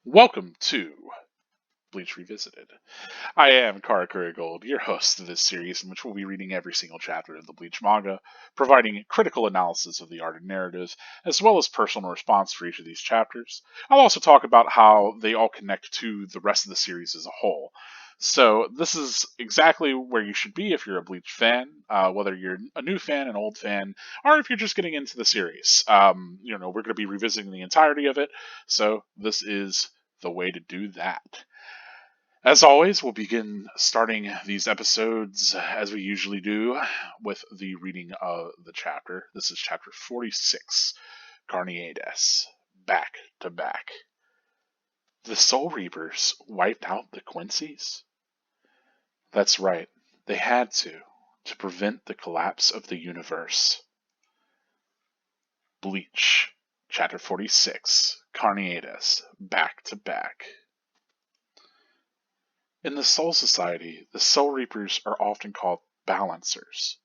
Welcome to Bleach Revisited. I am Kara Kurigold, your host of this series in which we'll be reading every single chapter of the Bleach manga, providing critical analysis of the art and narrative, as well as personal response for each of these chapters. I'll also talk about how they all connect to the rest of the series as a whole. So this is exactly where you should be if you're a Bleach fan, whether you're a new fan, an old fan, or if you're just getting into the series. We're going to be revisiting the entirety of it, so this is the way to do that. As always, we'll begin starting these episodes as we usually do with the reading of the chapter. This is chapter 46, Carneades, back to back. The Soul Reapers wiped out the Quincy's? That's right, they had to prevent the collapse of the universe. Bleach, chapter 46, Carneades, back to back. In the Soul Society, the Soul Reapers are often called balancers.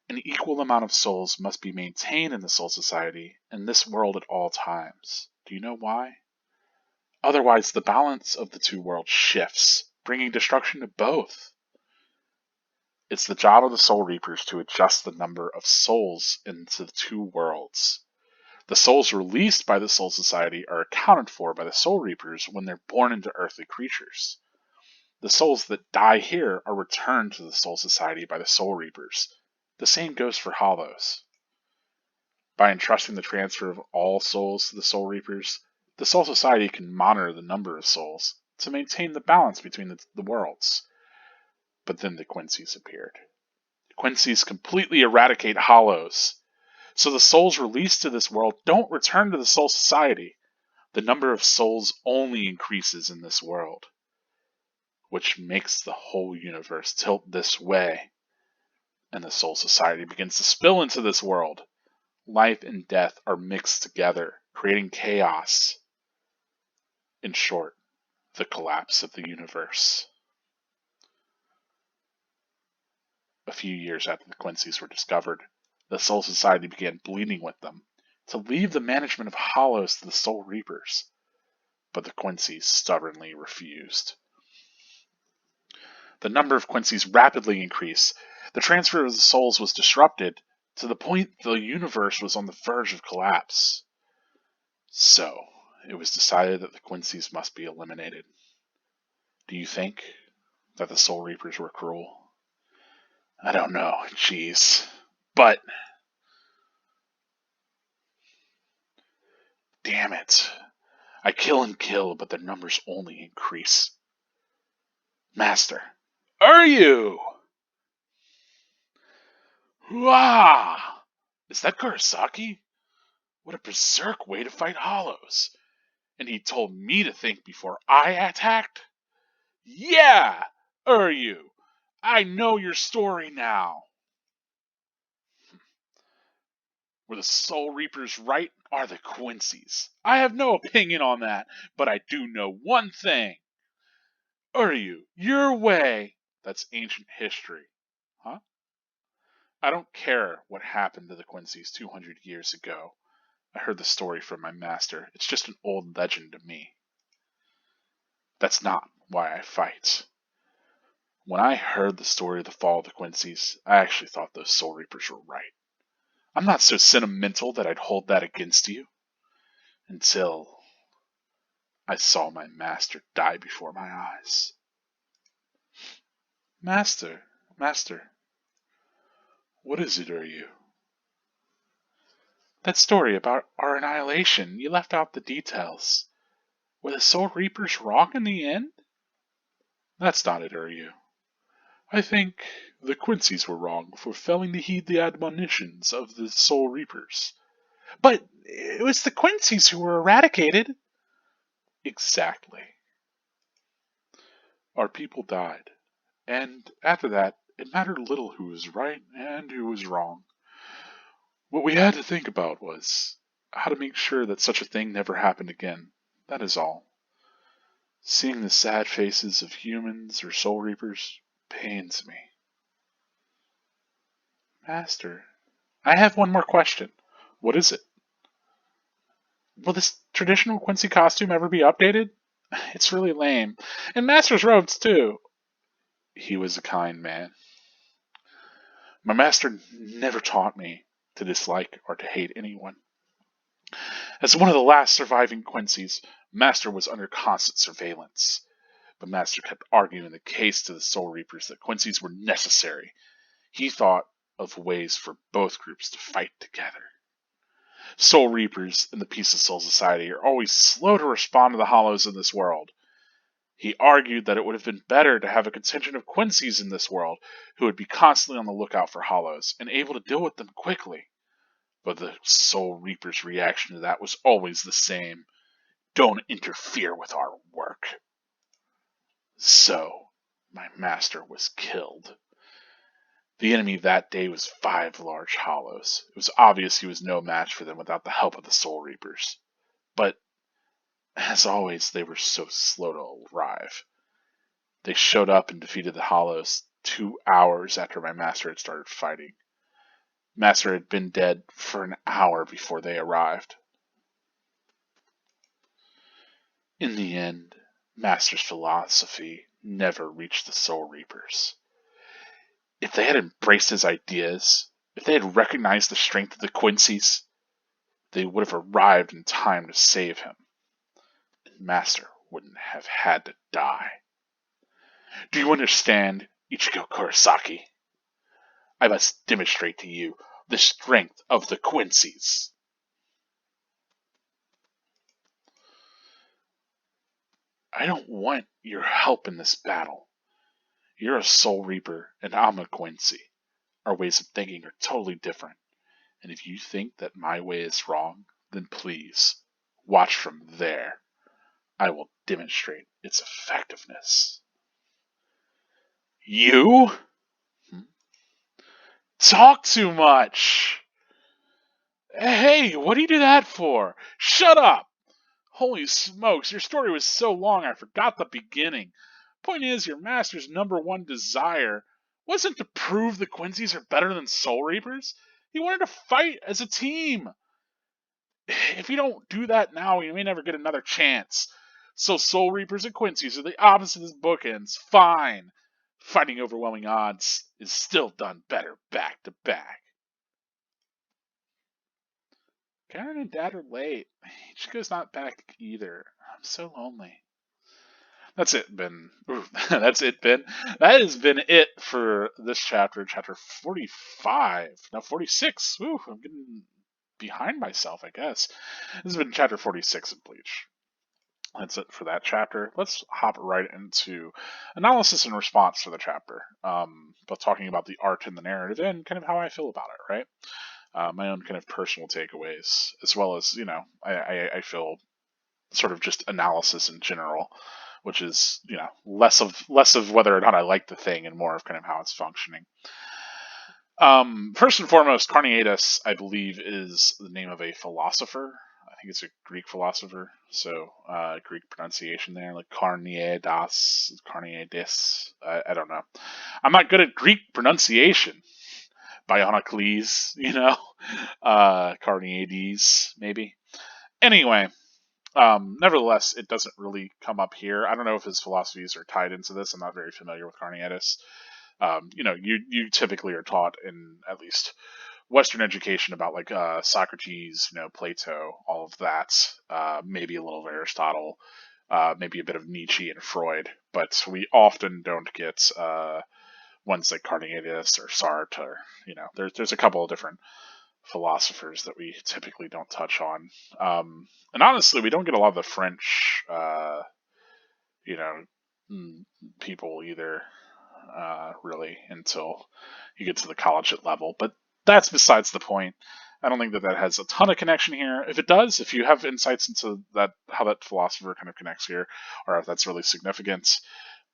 An equal amount of souls must be maintained in the Soul Society in this world at all times. Do you know why? Otherwise, the balance of the two worlds shifts, bringing destruction to both. It's the job of the Soul Reapers to adjust the number of souls into the two worlds. The souls released by the Soul Society are accounted for by the Soul Reapers when they're born into earthly creatures. The souls that die here are returned to the Soul Society by the Soul Reapers. The same goes for Hollows. By entrusting the transfer of all souls to the Soul Reapers, the Soul Society can monitor the number of souls to maintain the balance between the worlds. But then the Quincy's appeared. The Quincy's completely eradicate Hollows. So the souls released to this world don't return to the Soul Society. The number of souls only increases in this world, which makes the whole universe tilt this way. And the Soul Society begins to spill into this world. Life and death are mixed together, creating chaos. In short, the collapse of the universe. A few years after the Quincy's were discovered, the Soul Society began bleeding with them to leave the management of Hollows to the Soul Reapers. But the Quincy's stubbornly refused. The number of Quincy's rapidly increased. The transfer of the souls was disrupted to the point the universe was on the verge of collapse. So, it was decided that the Quincy's must be eliminated. Do you think that the Soul Reapers were cruel? I don't know, jeez. But, damn it. I kill and kill, but their numbers only increase. Master, are you? Hooah! Is that Kurosaki? What a berserk way to fight Hollows. And he told me to think before I attacked? Yeah! Uryu, I know your story now. Were the Soul Reapers right? Are the Quincy's? I have no opinion on that, but I do know one thing. Uryu, your way. That's ancient history. Huh? I don't care what happened to the Quincy's 200 years ago. I heard the story from my master. It's just an old legend to me. That's not why I fight. When I heard the story of the fall of the Quincy's, I actually thought those Soul Reapers were right. I'm not so sentimental that I'd hold that against you. Until I saw my master die before my eyes. Master, what is it, Uryu? That story about our annihilation, you left out the details. Were the Soul Reapers wrong in the end? That's not it, Uryu. I think the Quincy's were wrong for failing to heed the admonitions of the Soul Reapers. But it was the Quincy's who were eradicated. Exactly. Our people died, and after that, it mattered little who was right and who was wrong. What we had to think about was how to make sure that such a thing never happened again. That is all. Seeing the sad faces of humans or Soul Reapers pains me. Master, I have one more question. What is it? Will this traditional Quincy costume ever be updated? It's really lame. And Master's robes, too. He was a kind man. My master never taught me to dislike or to hate anyone. As one of the last surviving Quincy's, Master was under constant surveillance. But Master kept arguing the case to the Soul Reapers that Quincy's were necessary. He thought of ways for both groups to fight together. Soul Reapers and the Peace of Soul Society are always slow to respond to the Hollows in this world. He argued that it would have been better to have a contingent of Quincy's in this world who would be constantly on the lookout for Hollows and able to deal with them quickly. But the Soul Reaper's reaction to that was always the same. Don't interfere with our work. So, my master was killed. The enemy that day was 5 large Hollows. It was obvious he was no match for them without the help of the Soul Reapers. But, as always, they were so slow to arrive. They showed up and defeated the Hollows 2 hours after my master had started fighting. Master had been dead for an hour before they arrived. In the end, Master's philosophy never reached the Soul Reapers. If they had embraced his ideas, if they had recognized the strength of the Quincy's, they would have arrived in time to save him. And Master wouldn't have had to die. Do you understand, Ichigo Kurosaki? I must demonstrate to you the strength of the Quincy's. I don't want your help in this battle. You're a Soul Reaper and I'm a Quincy. Our ways of thinking are totally different. And if you think that my way is wrong, then please, watch from there. I will demonstrate its effectiveness. You? Talk too much! Hey, what do you do that for? Shut up! Holy smokes, your story was so long I forgot the beginning. Point is, your master's #1 desire wasn't to prove the Quincy's are better than Soul Reapers. He wanted to fight as a team. If you don't do that now, you may never get another chance. So Soul Reapers and Quincy's are the opposite as bookends. Fine. Fighting overwhelming odds is still done better back to back. Karen and Dad are late. Ichigo's not back either. I'm so lonely. That's it, Ben. Ooh, that's it, Ben. That has been it for this chapter, chapter 45. Now 46. Ooh, I'm getting behind myself, I guess. This has been chapter 46 of Bleach. That's it for that chapter. Let's hop right into analysis and response for the chapter. Both talking about the art and the narrative and kind of how I feel about it, right? My own kind of personal takeaways, as well as, I feel sort of just analysis in general, which is, less of whether or not I like the thing and more of kind of how it's functioning. First and foremost, Carneades, I believe, is the name of a philosopher. I think it's a Greek philosopher, so Greek pronunciation there, like Carneades. I don't know. I'm not good at Greek pronunciation. Bionocles, Carneades, maybe. Anyway, nevertheless, it doesn't really come up here. I don't know if his philosophies are tied into this. I'm not very familiar with Carneades. You typically are taught in at least Western education about like Socrates, Plato, all of that. Maybe a little of Aristotle, maybe a bit of Nietzsche and Freud, but we often don't get ones like Carneades or Sartre. Or, there's a couple of different philosophers that we typically don't touch on. And honestly, we don't get a lot of the French, people either, really, until you get to the collegiate level. But that's besides the point. I don't think that has a ton of connection here. If it does, if you have insights into that, how that philosopher kind of connects here, or if that's really significant,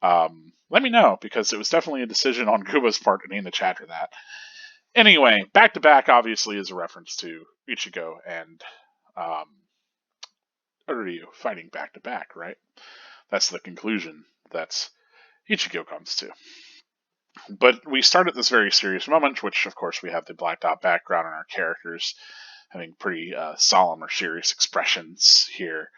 let me know, because it was definitely a decision on Kuba's part to name the chapter that. Anyway, back to back obviously is a reference to Ichigo and Uryu fighting back to back, right? That's the conclusion that Ichigo comes to. But we start at this very serious moment, which of course we have the blacked out background on our characters. having pretty solemn or serious expressions here,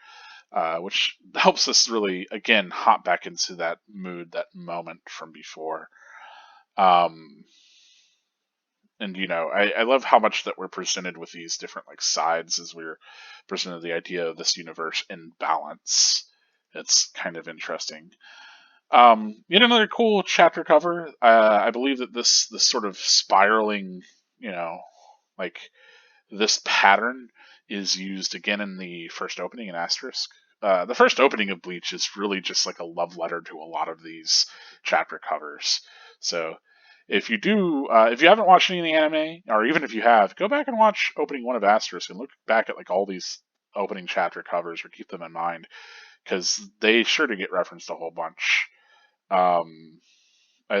which helps us really, again, hop back into that mood, that moment from before. Um, and I love how much that we're presented with these different like sides as we're presented the idea of this universe in balance. It's kind of interesting. Yet another cool chapter cover. I believe that this sort of spiraling, like this pattern is used again in the first opening in Asterisk. The first opening of Bleach is really just like a love letter to a lot of these chapter covers. So if you haven't watched any of the anime, or even if you have, go back and watch opening one of Asterisk and look back at like all these opening chapter covers, or keep them in mind, because they sure to get referenced a whole bunch. Um,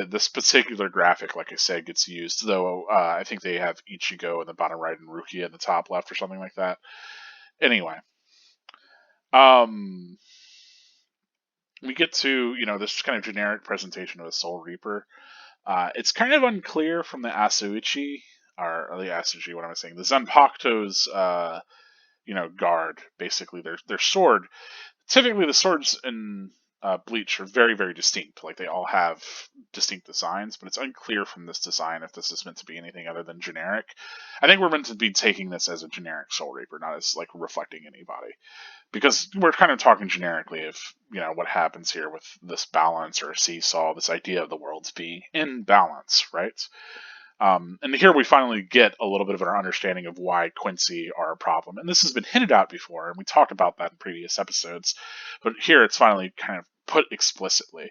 this particular graphic, like I said, gets used, though I think they have Ichigo in the bottom right and Rukia in the top left or something like that. Anyway, um, we get to, this kind of generic presentation of a Soul Reaper. It's kind of unclear from the Asuichi, or the Asuichi, what am I saying? The Zanpakuto's, guard, basically, their sword. Typically, the swords in Bleach are very, very distinct. Like, they all have distinct designs, but it's unclear from this design if this is meant to be anything other than generic. I think we're meant to be taking this as a generic Soul Reaper, not as, like, reflecting anybody. Because we're kind of talking generically of, what happens here with this balance or seesaw, this idea of the worlds being in balance, right? And here we finally get a little bit of an understanding of why Quincy are a problem. And this has been hinted at before, and we talked about that in previous episodes. But here it's finally kind of put explicitly.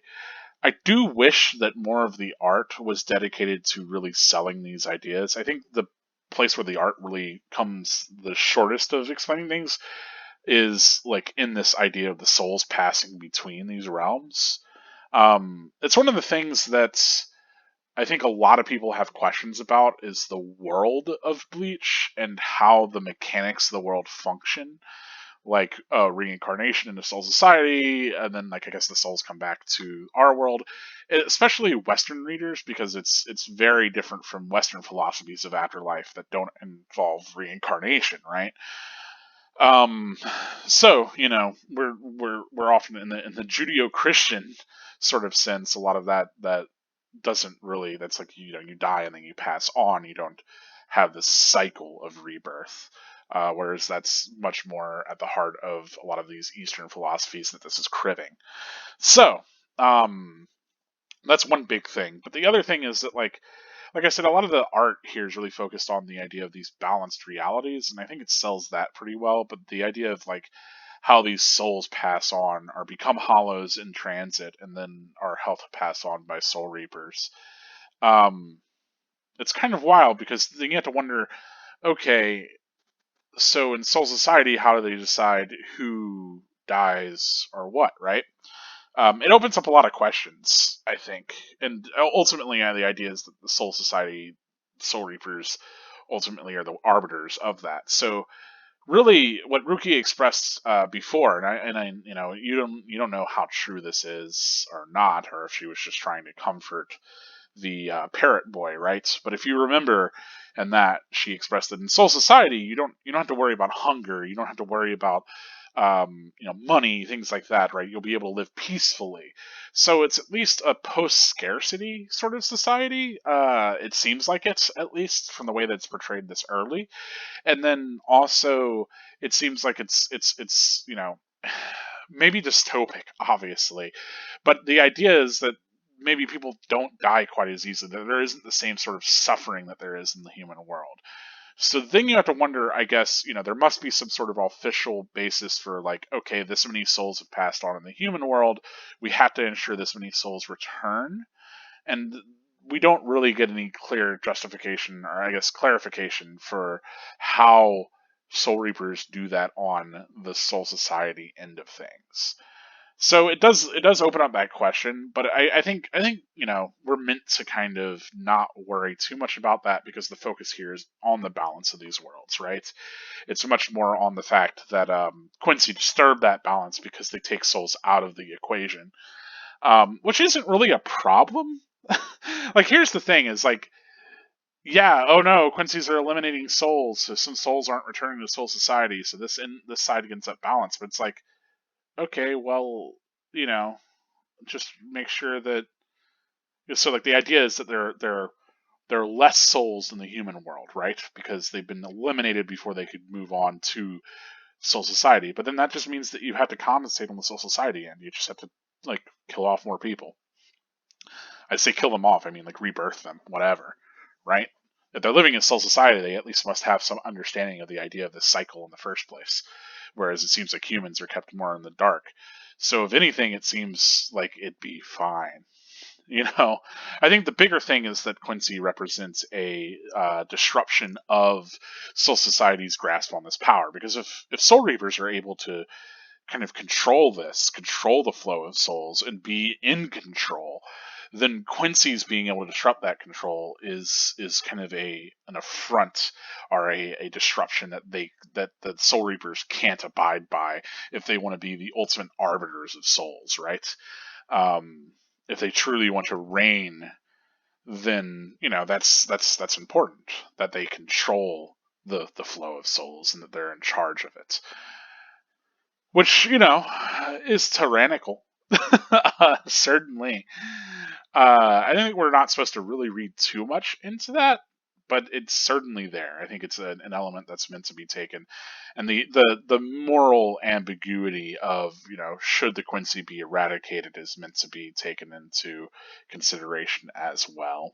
I do wish that more of the art was dedicated to really selling these ideas. I think the place where the art really comes the shortest of explaining things is like in this idea of the souls passing between these realms. It's one of the things that I think a lot of people have questions about is the world of Bleach and how the mechanics of the world function, like reincarnation into Soul Society, and then like I guess the souls come back to our world, especially Western readers, because it's very different from Western philosophies of afterlife that don't involve reincarnation, right? Um, so we're often in the Judeo-Christian sort of sense. A lot of that doesn't really. That's like you die and then you pass on. You don't have this cycle of rebirth. Whereas that's much more at the heart of a lot of these Eastern philosophies that this is cribbing. So, that's one big thing. But the other thing is that like I said, a lot of the art here is really focused on the idea of these balanced realities, and I think it sells that pretty well. But the idea of like how these souls pass on or become hollows in transit and then are held to pass on by soul reapers. Um, it's kind of wild because then you have to wonder, okay, so in Soul Society, how do they decide who dies or what, right? It opens up a lot of questions, I think, and ultimately, the idea is that the Soul Society, Soul Reapers, ultimately are the arbiters of that. So, really, what Ruki expressed before, you don't know how true this is or not, or if she was just trying to comfort the parrot boy, right? But if you remember, and that she expressed that in Soul Society, you don't have to worry about hunger, you don't have to worry about money, things like that, right? You'll be able to live peacefully. So it's at least a post-scarcity sort of society. It seems like it's, at least from the way that it's portrayed this early. And then also, it seems like it's maybe dystopic, obviously, but the idea is that maybe people don't die quite as easily. That there isn't the same sort of suffering that there is in the human world. So then you have to wonder, I guess, there must be some sort of official basis for like, okay, this many souls have passed on in the human world. We have to ensure this many souls return. And we don't really get any clear justification, or I guess clarification, for how Soul Reapers do that on the Soul Society end of things. So it does open up that question, but I think we're meant to kind of not worry too much about that because the focus here is on the balance of these worlds, right? It's much more on the fact that Quincy disturbed that balance because they take souls out of the equation, which isn't really a problem. Like, here's the thing: is like Yeah. Oh no, Quincy's are eliminating souls, so some souls aren't returning to Soul Society. So this side gets up balance. But it's like, okay, well, you know, just make sure that. So like the idea is that there are less souls in the human world, right? Because they've been eliminated before they could move on to Soul Society. But then that just means that you have to compensate on the Soul Society end. You just have to like kill off more people. I say kill them off. I mean like rebirth them, whatever, right? If they're living in Soul Society, they at least must have some understanding of the idea of this cycle in the first place. Whereas it seems like humans are kept more in the dark. So if anything, it seems like it'd be fine. You know, I think the bigger thing is that Quincy represents a disruption of Soul Society's grasp on this power. Because if Soul Reapers are able to kind of control the flow of souls, and be in control, then Quincy's being able to disrupt that control is kind of an affront, or a disruption that the Soul Reapers can't abide by if they want to be the ultimate arbiters of souls, right? If they truly want to reign, then that's important, that they control the flow of souls and that they're in charge of it, which is tyrannical. Certainly. I think we're not supposed to really read too much into that, but it's certainly there. I think it's an element that's meant to be taken, and the moral ambiguity of should the Quincy be eradicated is meant to be taken into consideration as well.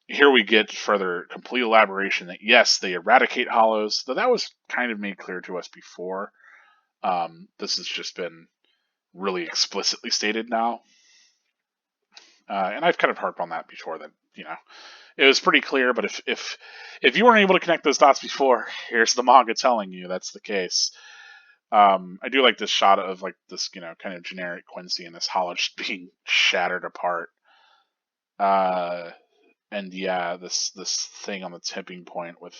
Here we get further complete elaboration that yes, they eradicate hollows, though that was kind of made clear to us before. This has just been really explicitly stated now. And I've kind of harped on that before, that it was pretty clear. But if you weren't able to connect those dots before, here's the manga telling you that's the case. I do like this shot of like this kind of generic Quincy and this hollow just being shattered apart. Uh, and yeah, this thing on the tipping point with,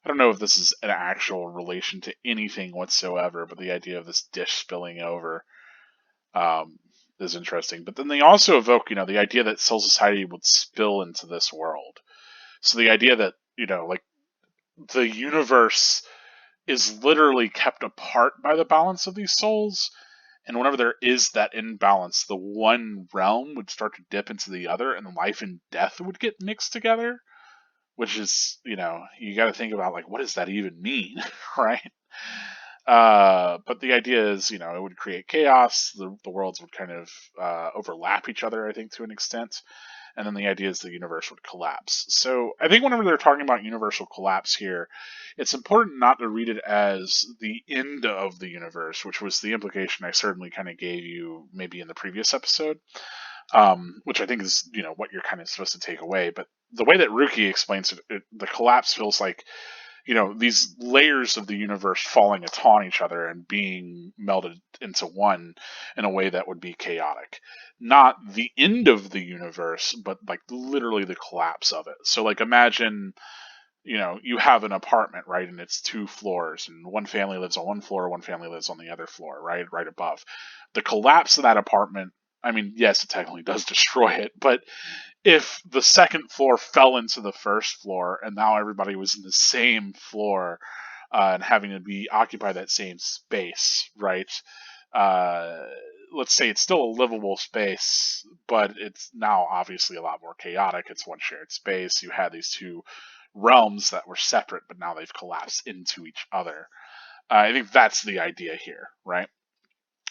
I don't know if this is an actual relation to anything whatsoever, but the idea of this dish spilling over um, is interesting. But then they also evoke, the idea that Soul Society would spill into this world. So the idea that, like the universe is literally kept apart by the balance of these souls. And whenever there is that imbalance, the one realm would start to dip into the other, and life and death would get mixed together. Which is, you got to think about like, what does that even mean, right? But the idea is, it would create chaos. The worlds would kind of overlap each other, I think, to an extent. And then the idea is the universe would collapse. So I think whenever they're talking about universal collapse here, it's important not to read it as the end of the universe, which was the implication I certainly kind of gave you maybe in the previous episode, which I think is what you're kind of supposed to take away. But the way that Ruki explains it, the collapse feels like these layers of the universe falling upon each other and being melded into one in a way that would be chaotic. Not the end of the universe, but like literally the collapse of it. So like imagine, you have an apartment, right, and it's two floors, and one family lives on one floor, one family lives on the other floor, right above. The collapse of that apartment, I mean, yes, it technically does destroy it, but if the second floor fell into the first floor and now everybody was in the same floor and having to be occupy that same space, right? Uh, let's say it's still a livable space, but it's now obviously a lot more chaotic. It's one shared space. You had these two realms that were separate, but now they've collapsed into each other. I think that's the idea here, right?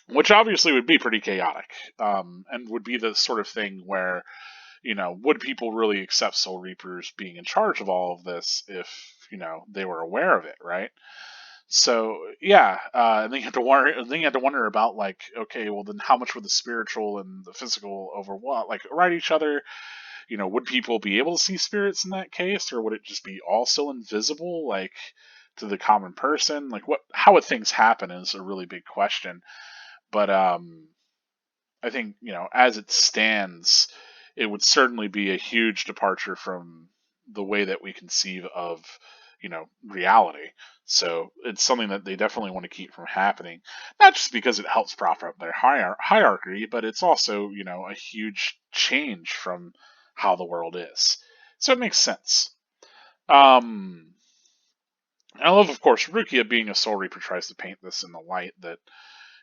Which obviously would be pretty chaotic, and would be the sort of thing where would people really accept Soul Reapers being in charge of all of this if, they were aware of it, right? So yeah, and then you have to wonder. Then you have to wonder about like, okay, well then how much would the spiritual and the physical override each other? Would people be able to see spirits in that case, or would it just be all still invisible, like to the common person? Like how would things happen is a really big question. But I think, as it stands, it would certainly be a huge departure from the way that we conceive of, reality. So it's something that they definitely want to keep from happening, not just because it helps prop up their hierarchy, but it's also, a huge change from how the world is. So it makes sense. Um, I love, of course, Rukia being a Soul Reaper tries to paint this in the light that,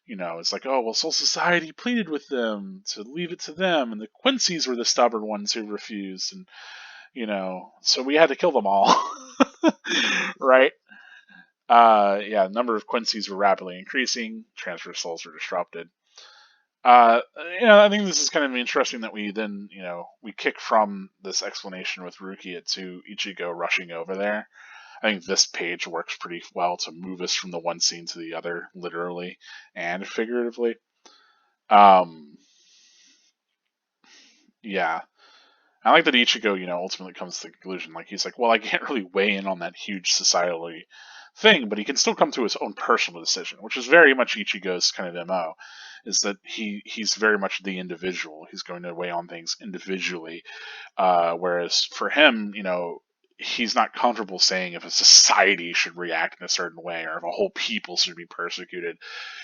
it's like, oh, well, Soul Society pleaded with them to leave it to them, and the Quincy's were the stubborn ones who refused, and, so we had to kill them all. Right? Yeah, the number of Quincy's were rapidly increasing, transfer souls were disrupted. Uh, I think this is kind of interesting that we then, we kick from this explanation with Rukia to Ichigo rushing over there. I think this page works pretty well to move us from the one scene to the other, literally and figuratively. Um, yeah. I like that Ichigo, ultimately comes to the conclusion, like, he's like, well, I can't really weigh in on that huge societally thing, but he can still come to his own personal decision, which is very much Ichigo's kind of MO, is that he's very much the individual. He's going to weigh on things individually, whereas for him, he's not comfortable saying if a society should react in a certain way or if a whole people should be persecuted.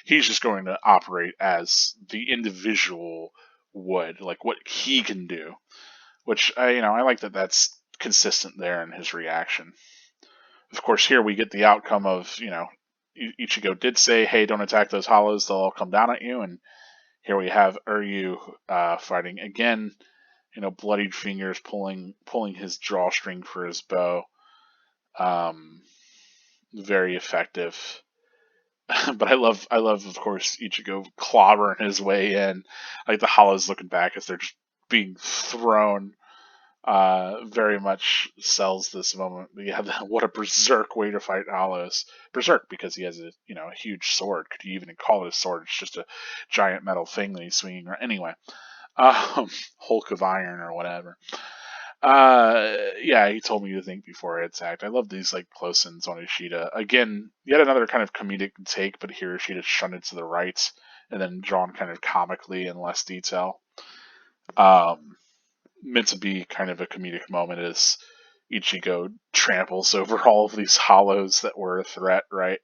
He's just going to operate as the individual would, like what he can do, which I like that that's consistent there in his reaction. Of course, here we get the outcome of, Ichigo did say, hey, don't attack those hollows, they'll all come down at you, and here we have Uryu fighting again, bloodied fingers pulling his drawstring for his bow. Very effective. But I love, of course, Ichigo clobbering his way in, like the hollows looking back as they're just being thrown. Very much sells this moment. Yeah, what a berserk way to fight Hollows. Berserk because he has a huge sword. Could you even call it a sword? It's just a giant metal thing that he's swinging. Anyway, Hulk of Iron or whatever. Yeah, he told me to think before I attacked. I love these like close-ins on Ishida. Again, yet another kind of comedic take, but here Ishida shunted to the right and then drawn kind of comically in less detail. Meant to be kind of a comedic moment as Ichigo tramples over all of these hollows that were a threat, right?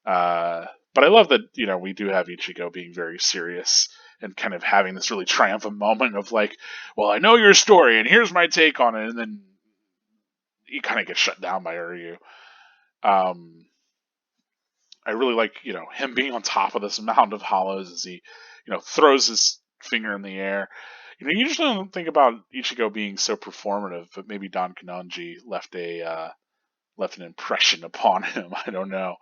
But I love that, we do have Ichigo being very serious and kind of having this really triumphant moment of like, well, I know your story and here's my take on it, and then he kind of gets shut down by Uryu. I really like, him being on top of this mound of hollows as he, throws his finger in the air. You usually don't think about Ichigo being so performative, but maybe Don Kanonji left an impression upon him. I don't know.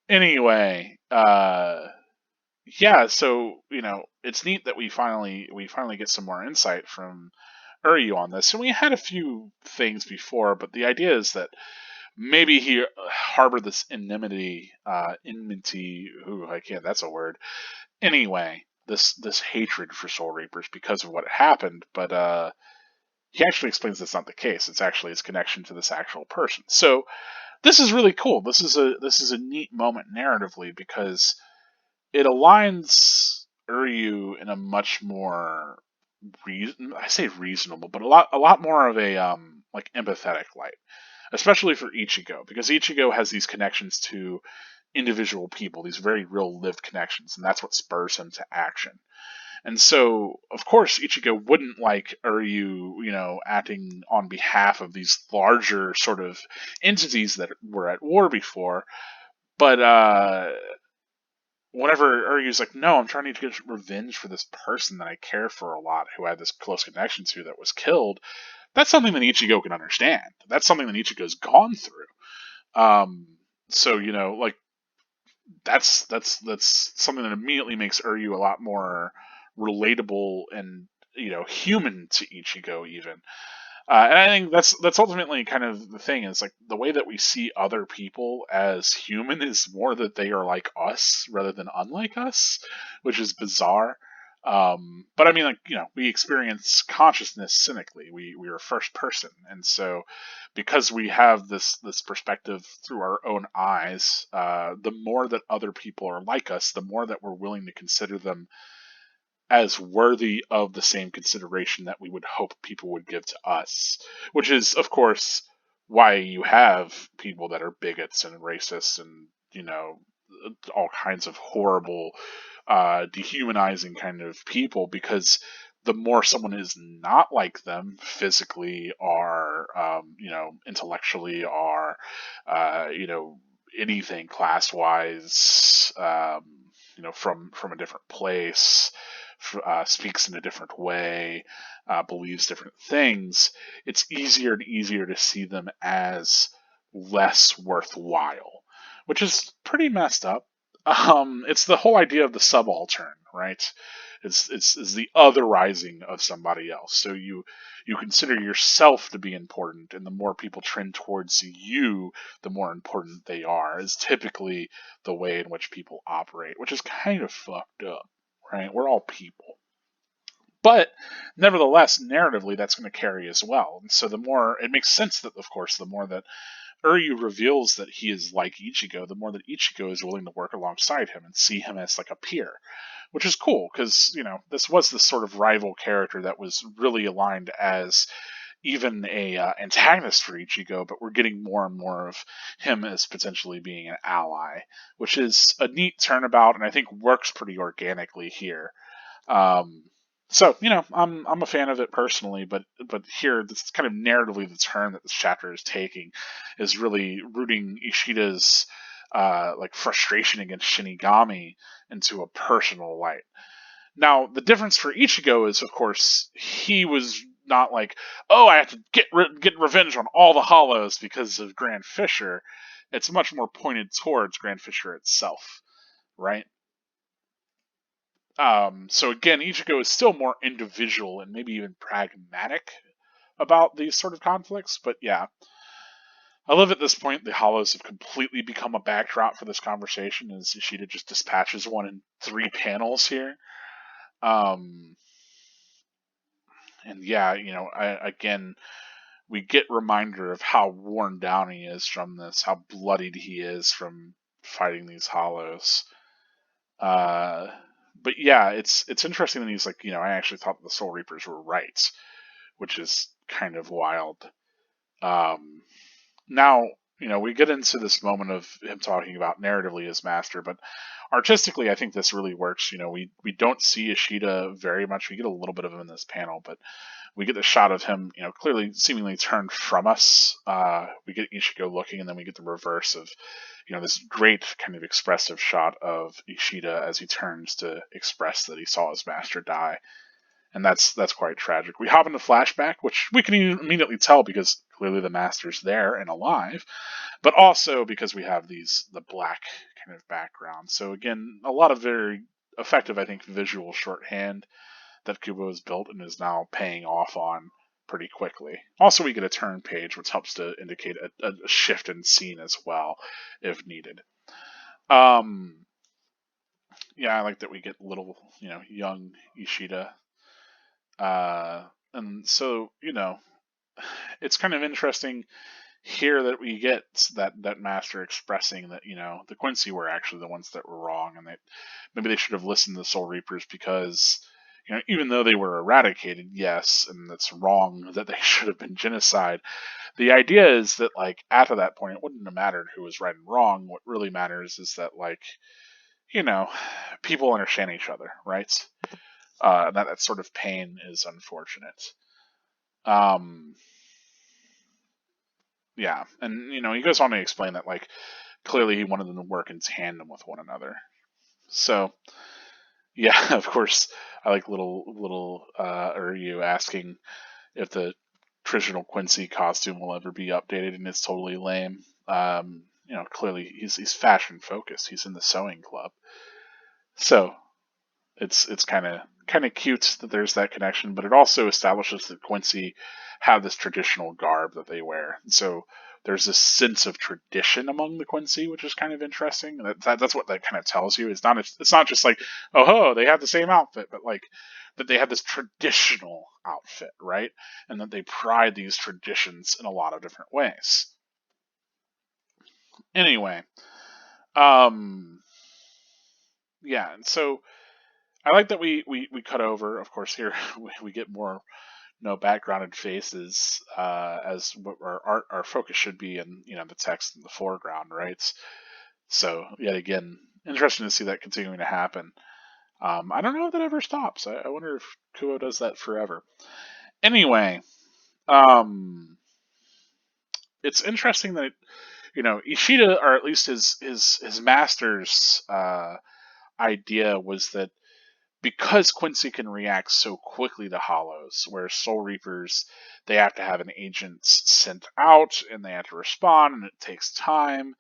Anyway, yeah. So it's neat that we finally get some more insight from Uryu on this, and we had a few things before, but the idea is that maybe he harbored this enmity. Ooh, I can't. That's a word. Anyway, this hatred for Soul Reapers because of what happened, but he actually explains that's not the case. It's actually his connection to this actual person. So this is really cool. This is a neat moment narratively because it aligns Uryu in a much more I say reasonable, but a lot more of a like empathetic light, especially for Ichigo, because Ichigo has these connections to individual people, these very real lived connections, and that's what spurs him to action. And so, of course, Ichigo wouldn't like Uryu, acting on behalf of these larger sort of entities that were at war before. But whenever Uryu's like, no, I'm trying to get revenge for this person that I care for a lot, who I had this close connection to that was killed, that's something that Ichigo can understand. That's something that Ichigo's gone through. So like that's something that immediately makes Uryu a lot more relatable and human to Ichigo even. And I think that's ultimately kind of the thing is like the way that we see other people as human is more that they are like us rather than unlike us, which is bizarre. But I mean, like we experience consciousness cynically. We are first person, and so because we have this perspective through our own eyes, the more that other people are like us, the more that we're willing to consider them as worthy of the same consideration that we would hope people would give to us. Which is, of course, why you have people that are bigots and racists and, all kinds of horrible, dehumanizing kind of people, because the more someone is not like them physically or intellectually or anything class wise, from a different place, speaks in a different way, believes different things, it's easier and easier to see them as less worthwhile, which is pretty messed up. It's the whole idea of the subaltern, right? It's the otherizing of somebody else. So you consider yourself to be important, and the more people trend towards you, the more important they are. Is typically the way in which people operate, which is kind of fucked up, right? We're all people. But nevertheless, narratively, that's going to carry as well. And so the more it makes sense that, of course, the more that Uryu reveals that he is like Ichigo, the more that Ichigo is willing to work alongside him and see him as like a peer, which is cool because this was the sort of rival character that was really aligned as even a antagonist for Ichigo, but we're getting more and more of him as potentially being an ally, which is a neat turnabout and I think works pretty organically here. Um, I'm a fan of it personally, but here this kind of narratively the turn that this chapter is taking is really rooting Ishida's like frustration against Shinigami into a personal light. Now the difference for Ichigo is, of course, he was not like, oh, I have to get revenge on all the Hollows because of Grand Fisher. It's much more pointed towards Grand Fisher itself, right? So again, Ichigo is still more individual and maybe even pragmatic about these sort of conflicts. But yeah, I love at this point the Hollows have completely become a backdrop for this conversation as Ishida just dispatches one in 3 panels here. Um, and yeah, again, we get reminder of how worn down he is from this, how bloodied he is from fighting these Hollows. Uh, but yeah, it's interesting that he's like, I actually thought the Soul Reapers were right, which is kind of wild. Um, Now, we get into this moment of him talking about narratively as master, but artistically, I think this really works. We don't see Ishida very much. We get a little bit of him in this panel, but we get the shot of him, clearly seemingly turned from us. We get Ichigo looking, and then we get the reverse of, this great kind of expressive shot of Ishida as he turns to express that he saw his master die. And that's quite tragic. We hop into flashback, which we can immediately tell because clearly the master's there and alive, but also because we have the black kind of background. So again, a lot of very effective, I think, visual shorthand that Kubo has built and is now paying off on pretty quickly. Also, we get a turn page, which helps to indicate a shift in scene as well, if needed. Yeah, I like that we get little, young Ishida. And so, it's kind of interesting here that we get that master expressing that the Quincy were actually the ones that were wrong, and that maybe they should have listened to the Soul Reapers because even though they were eradicated, yes, and that's wrong that they should have been genocide. The idea is that like after that point, it wouldn't have mattered who was right and wrong. What really matters is that like you know people understand each other, right? That sort of pain is unfortunate. Um, yeah, and he goes on to explain that like clearly he wanted them to work in tandem with one another. So yeah, of course, I like little Uryu asking if the traditional Quincy costume will ever be updated, and it's totally lame. Clearly he's fashion focused. He's in the sewing club, so it's kind of cute that there's that connection, but it also establishes that Quincy have this traditional garb that they wear. And so there's this sense of tradition among the Quincy, which is kind of interesting. That's what that kind of tells you. It's not just like they have the same outfit, but like that they have this traditional outfit, right? And that they pride these traditions in a lot of different ways. Anyway, um, yeah, and so I like that we cut over. Of course, here we get more backgrounded faces as what our focus should be in the text in the foreground, right? So yet again, interesting to see that continuing to happen. I don't know if that ever stops. I wonder if Kuo does that forever. Anyway, um, it's interesting that Ishida, or at least his master's idea was that because Quincy can react so quickly to hollows, where Soul Reapers, they have to have an agent sent out and they have to respond and it takes time.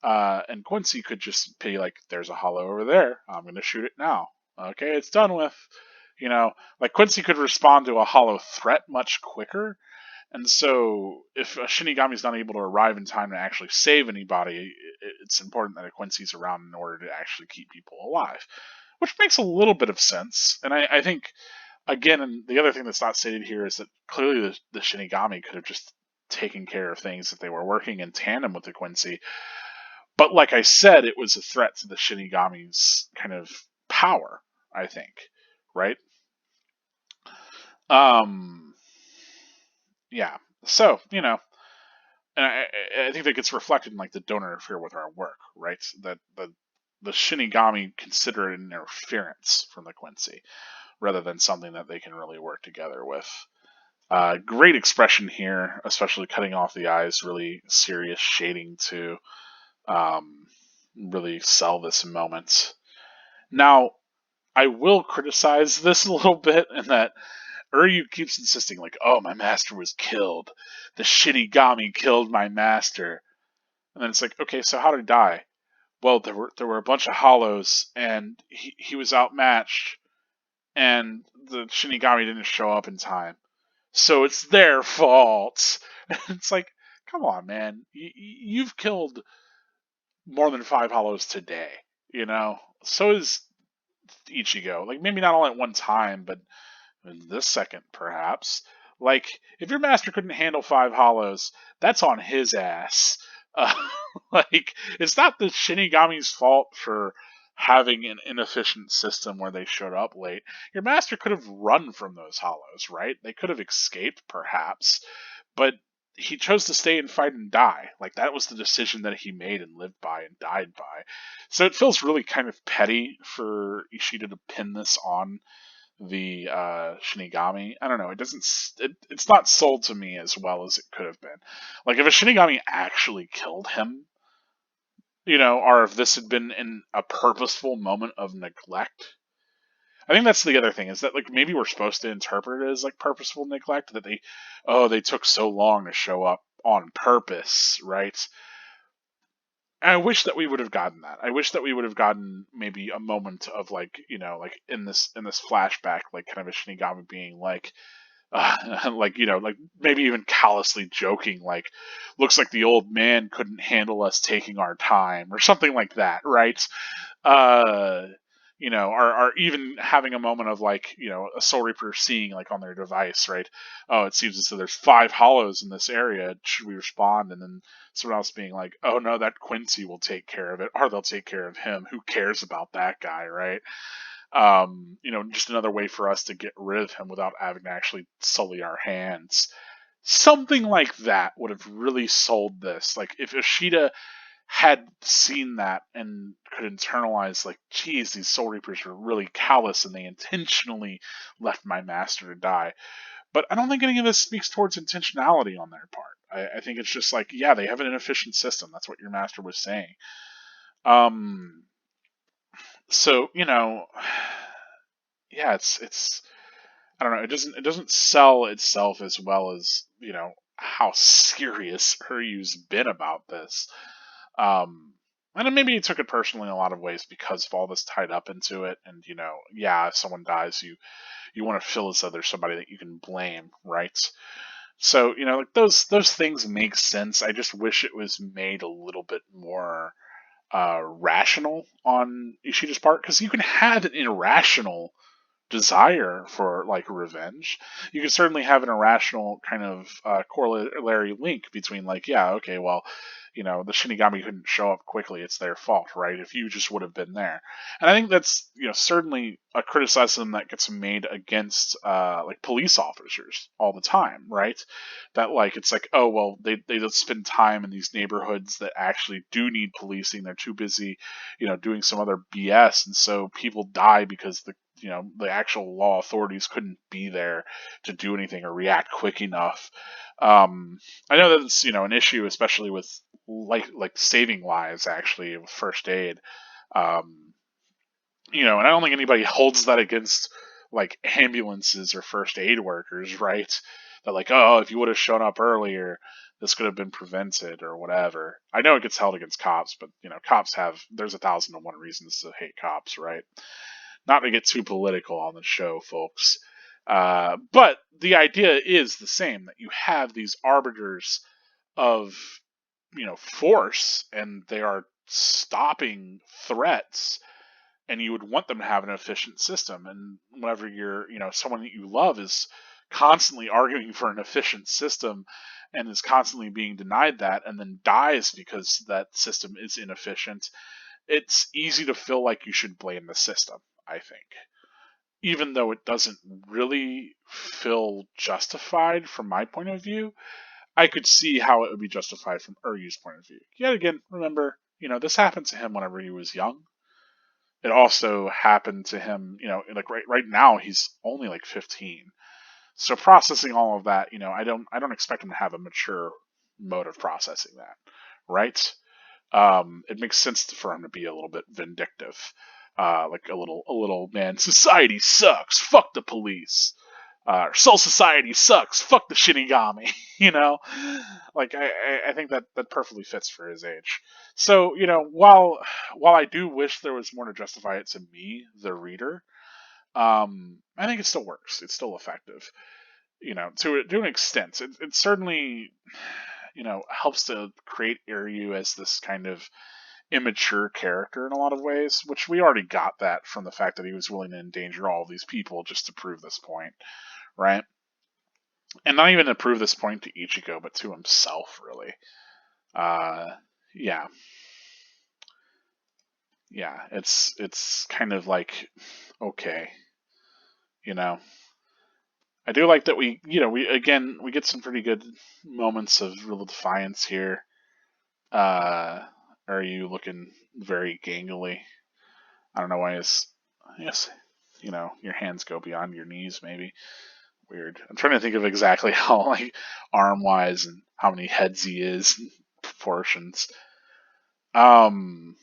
And Quincy could just be like, "There's a hollow over there. I'm going to shoot it now. Okay, it's done with." Like Quincy could respond to a hollow threat much quicker. And so, if a Shinigami is not able to arrive in time to actually save anybody, it's important that a Quincy's around in order to actually keep people alive, which makes a little bit of sense. And I think, again, and the other thing that's not stated here is that clearly the Shinigami could have just taken care of things if they were working in tandem with the Quincy. But like I said, it was a threat to the Shinigami's kind of power, I think, right? Um, yeah. So, and I think that gets reflected in like the don't interfere with our work, right? That the Shinigami consider it an interference from the Quincy rather than something that they can really work together with. Great expression here, especially cutting off the eyes, really serious shading to um, really sell this moment. Now, I will criticize this a little bit in that Uryu keeps insisting, like, "Oh, my master was killed. The Shinigami killed my master." And then it's like, okay, so how did he die? Well, there were a bunch of hollows, and he was outmatched, and the Shinigami didn't show up in time, so it's their fault. It's like, come on, man, you've killed more than 5 hollows today, So is Ichigo. Like maybe not all at one time, but in this second, perhaps. Like, if your master couldn't handle 5 hollows, that's on his ass. Uh, like, it's not the Shinigami's fault for having an inefficient system where they showed up late. Your master could have run from those hollows, right? They could have escaped, perhaps, but he chose to stay and fight and die. Like, that was the decision that he made and lived by and died by. So it feels really kind of petty for Ishida to pin this on the Shinigami. I don't know. It doesn't. It's not sold to me as well as it could have been. Like if a Shinigami actually killed him, or if this had been in a purposeful moment of neglect. I think that's the other thing is that like maybe we're supposed to interpret it as like purposeful neglect that they took so long to show up on purpose, right? And I wish that we would have gotten that. I wish that we would have gotten maybe a moment of like, like in this flashback, like kind of a Shinigami being like, like like maybe even callously joking, like, looks like the old man couldn't handle us taking our time or something like that, right? uh or even having a moment of like, a Soul Reaper seeing like on their device, right? Oh, it seems as though there's 5 hollows in this area. Should we respond? And then someone else being like, oh no, that Quincy will take care of it, or they'll take care of him. Who cares about that guy, right? Just another way for us to get rid of him without having to actually sully our hands. Something like that would have really sold this. Like if Ishida had seen that and could internalize, like, geez, these Soul Reapers are really callous and they intentionally left my master to die. But I don't think any of this speaks towards intentionality on their part. I think it's just like, yeah, they have an inefficient system. That's what your master was saying. Um, so yeah, it's I don't know. It doesn't sell itself as well as how serious Uryu's been about this. Um, and then maybe he took it personally in a lot of ways because of all this tied up into it. And yeah, if someone dies, you want to feel as though there's somebody that you can blame, right? So like those things make sense. I just wish it was made a little bit more rational on Ishida's part, because you can have an irrational desire for like revenge. You could certainly have an irrational kind of corollary link between like, yeah, okay, well, the Shinigami couldn't show up quickly, it's their fault, right? If you just would have been there. And I think that's, certainly a criticism that gets made against like police officers all the time, right? That like it's like, oh well, they just spend time in these neighborhoods that actually do need policing. They're too busy, doing some other BS, and so people die because the actual law authorities couldn't be there to do anything or react quick enough. I know that it's an issue, especially with like saving lives actually with first aid. Um, and I don't think anybody holds that against like ambulances or first aid workers, right? That like, oh, if you would have shown up earlier, this could have been prevented or whatever. I know it gets held against cops, but cops there's 1,001 reasons to hate cops, right? Not to get too political on the show, folks. But the idea is the same, that you have these arbiters of force, and they are stopping threats, and you would want them to have an efficient system. And whenever someone that you love is constantly arguing for an efficient system and is constantly being denied that and then dies because that system is inefficient, it's easy to feel like you should blame the system, I think. Even though it doesn't really feel justified from my point of view, I could see how it would be justified from Uryu's point of view. Yet again, remember, this happened to him whenever he was young. It also happened to him, like right now he's only like 15. So processing all of that, I don't expect him to have a mature mode of processing that, right? It makes sense for him to be a little bit vindictive, like a little man. Society sucks. Fuck the police. Soul Society sucks. Fuck the Shinigami. Like I think that perfectly fits for his age. So while I do wish there was more to justify it to me, the reader, I think it still works. It's still effective. To an extent, it certainly helps to create Iryu as this kind of immature character in a lot of ways, which we already got that from the fact that he was willing to endanger all of these people just to prove this point, right? And not even to prove this point to Ichigo, but to himself, really. Yeah. Yeah, it's kind of like, okay, I do like that we get some pretty good moments of real defiance here. Are you looking very gangly? I don't know why yes, your hands go beyond your knees, maybe. Weird. I'm trying to think of exactly how, like, arm wise and how many heads he is, proportions. Um,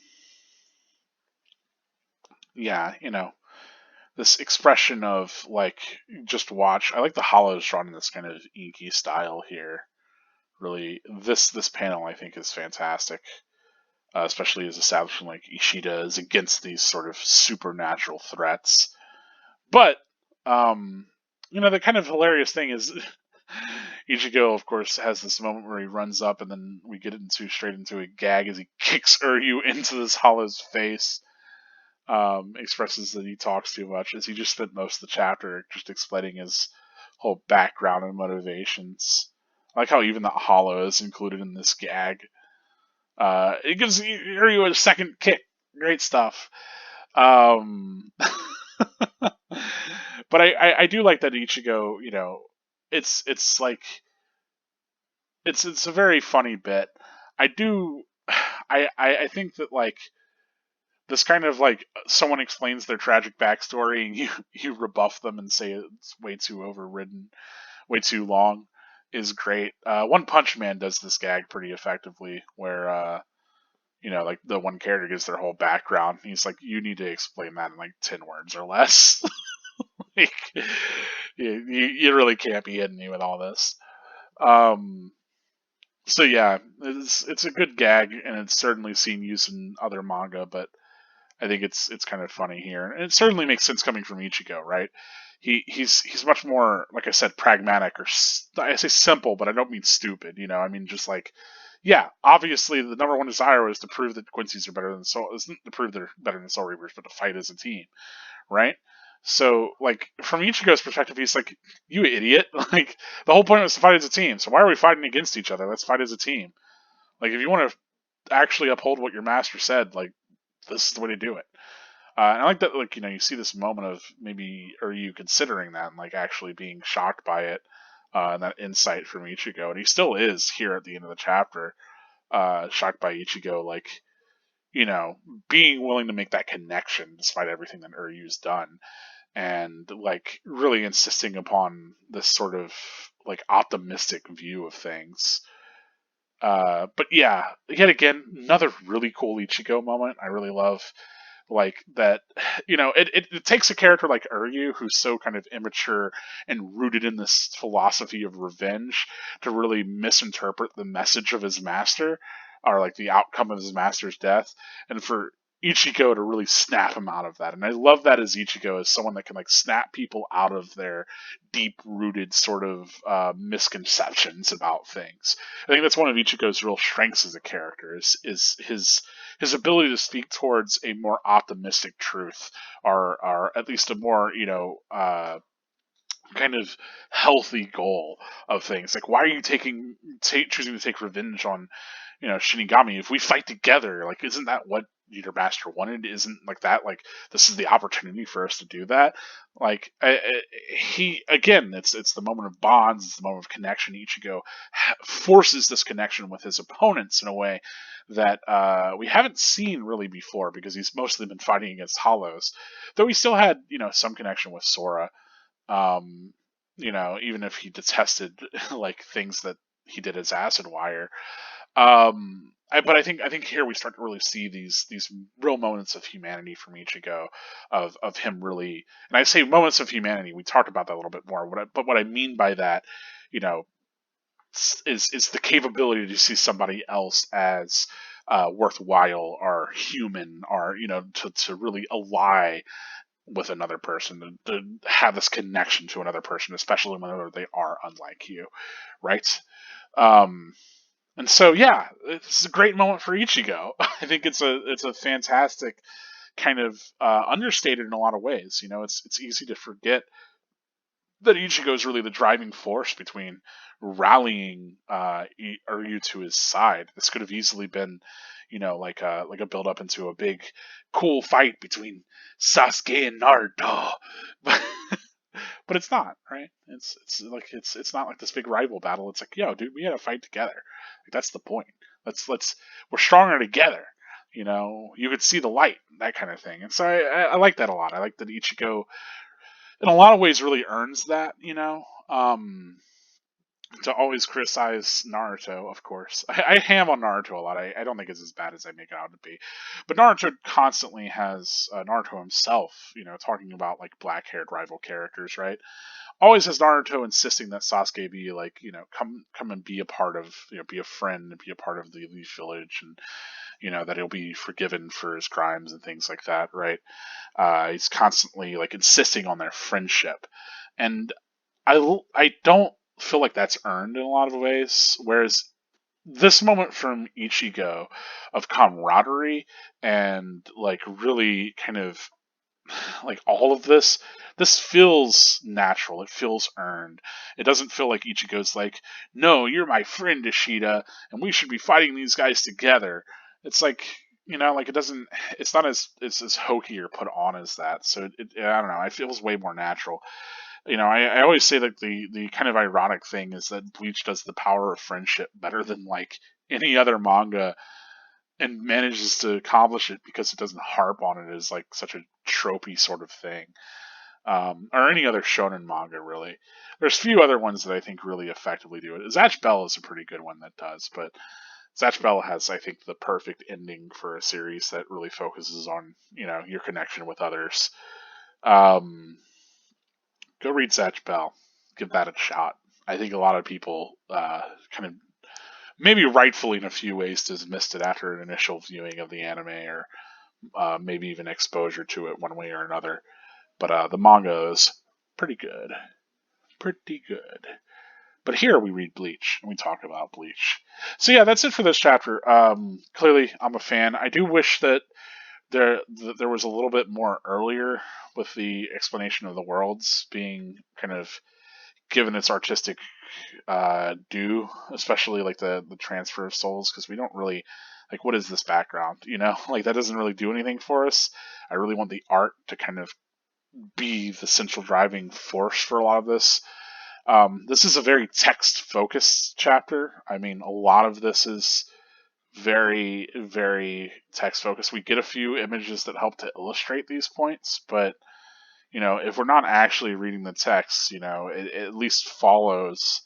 yeah, this expression of like, just watch. I like the hollows drawn in this kind of inky style here. Really, this panel I think is fantastic, especially as establishing like Ishida is against these sort of supernatural threats. But the kind of hilarious thing is Ichigo, of course, has this moment where he runs up, and then we get straight into a gag as he kicks Uryu into this hollow's face. Expresses that he talks too much, as he just spent most of the chapter just explaining his whole background and motivations. I like how even the hollow is included in this gag. It gives Uryu a second kick. Great stuff. But I do like that Ichigo, it's like it's a very funny bit. I do I think that like this kind of like someone explains their tragic backstory and you rebuff them and say it's way too overridden, way too long is great. One Punch Man does this gag pretty effectively where like the one character gives their whole background. He's like, you need to explain that in like 10 words or less. Like, you really can't be hitting me with all this. So yeah, it's a good gag, and it's certainly seen use in other manga, but I think it's kind of funny here, and it certainly makes sense coming from Ichigo, right? He's much more, like I said, pragmatic, or I say simple, but I don't mean stupid. I mean just like, yeah, obviously the number one desire is to prove that Quincy's are better than Soul, isn't to prove they're better than Soul Reapers, but to fight as a team, right? So, like, from Ichigo's perspective, he's like, "You idiot! Like, the whole point was to fight as a team. So why are we fighting against each other? Let's fight as a team. Like, if you want to actually uphold what your master said, like, this is the way to do it." And I like that, like, you see this moment of maybe, are you considering that and, like, actually being shocked by it, and that insight from Ichigo. And he still is here at the end of the chapter, shocked by Ichigo, like, you know, being willing to make that connection despite everything that Uryu's done. And, like, really insisting upon this sort of, like, optimistic view of things. But yeah, yet again, another really cool Ichigo moment. I really love, like, that. It takes a character like Uryu, who's so kind of immature and rooted in this philosophy of revenge, to really misinterpret the message of his master, or like the outcome of his master's death, and for Ichigo to really snap him out of that. And I love that as Ichigo, as someone that can, like, snap people out of their deep rooted sort of misconceptions about things. I think that's one of Ichigo's real strengths as a character, is his ability to speak towards a more optimistic truth, or at least a more, kind of healthy goal of things. Like, why are you choosing to take revenge on, Shinigami? If we fight together, like, isn't that what your master wanted? Isn't, like, that, like, this is the opportunity for us to do that? Like, he, again, it's the moment of bonds, it's the moment of connection. Ichigo forces this connection with his opponents in a way that we haven't seen really before, because he's mostly been fighting against Hollows, though he still had, some connection with Sora. um, even if he detested like things that he did as Acid Wire. But I think here we start to really see these real moments of humanity from Ichigo, of him really, and I say moments of humanity. We talked about that a little bit more. But what I mean by that, you know, is the capability to see somebody else as worthwhile or human, or to really ally with another person, to have this connection to another person, especially when they are unlike you, right? Um, and so, yeah, it's a great moment for Ichigo. I think it's a fantastic kind of understated in a lot of ways. It's easy to forget that Ichigo is really the driving force between rallying Uryu to his side. This could have easily been, like a build up into a big, cool fight between Sasuke and Naruto, but it's not, right? It's not like this big rival battle. It's like, yo, dude, we had to fight together. Like, that's the point. Let's we're stronger together. You could see the light, that kind of thing. And so I like that a lot. I like that Ichigo, in a lot of ways, really earns that. To always criticize Naruto, of course. I ham on Naruto a lot. I don't think it's as bad as I make it out to be. But Naruto constantly has, Naruto himself, talking about, like, black-haired rival characters, right? Always has Naruto insisting that Sasuke be, like, come and be a part of, be a friend and be a part of the Leaf Village, and, that he'll be forgiven for his crimes and things like that, right? He's constantly, like, insisting on their friendship. And I don't feel like that's earned in a lot of ways. Whereas this moment from Ichigo of camaraderie and, like, really kind of, like, all of this feels natural. It feels earned. It doesn't feel like Ichigo's like, no, you're my friend, Ishida, and we should be fighting these guys together. It's like, like, it doesn't. It's not as hokey or put on as that. So I don't know. It feels way more natural. I always say that the kind of ironic thing is that Bleach does the power of friendship better than, like, any other manga, and manages to accomplish it because it doesn't harp on it as, like, such a tropey sort of thing, or any other shonen manga, really. There's few other ones that I think really effectively do it. Zatch Bell is a pretty good one that does, but Zatch Bell has, I think, the perfect ending for a series that really focuses on, your connection with others. Um, Go read Zatch Bell. Give that a shot. I think a lot of people kind of, maybe rightfully in a few ways, dismissed it after an initial viewing of the anime, or maybe even exposure to it one way or another. But the manga is pretty good. Pretty good. But here we read Bleach, and we talk about Bleach. So yeah, that's it for this chapter. Clearly, I'm a fan. I do wish that there was a little bit more earlier with the explanation of the worlds being kind of given its artistic due, especially like the transfer of souls, because we don't really like what is this background, like that doesn't really do anything for us. I really want the art to kind of be the central driving force for a lot of this. This is a very text focused chapter. I mean, a lot of this is very, very text focused. We get a few images that help to illustrate these points, but if we're not actually reading the text, it at least follows,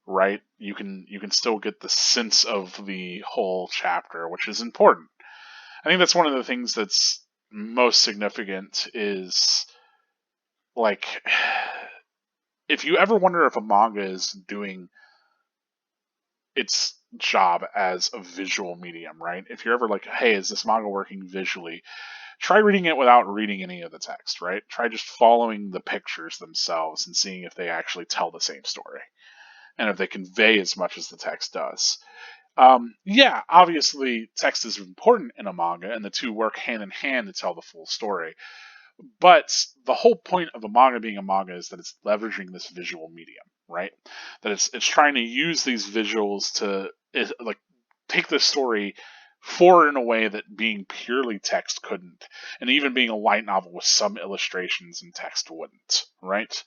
right? You can still get the sense of the whole chapter, which is important. I think that's one of the things that's most significant is like if you ever wonder if a manga is doing its job as a visual medium, right? If you're ever like, hey, is this manga working visually? Try reading it without reading any of the text, right? Try just following the pictures themselves and seeing if they actually tell the same story and if they convey as much as the text does. Yeah, obviously, text is important in a manga, and the two work hand in hand to tell the full story. But the whole point of a manga being a manga is that it's leveraging this visual medium, right? That it's trying to use these visuals to like take the story forward in a way that being purely text couldn't, and even being a light novel with some illustrations and text wouldn't, right?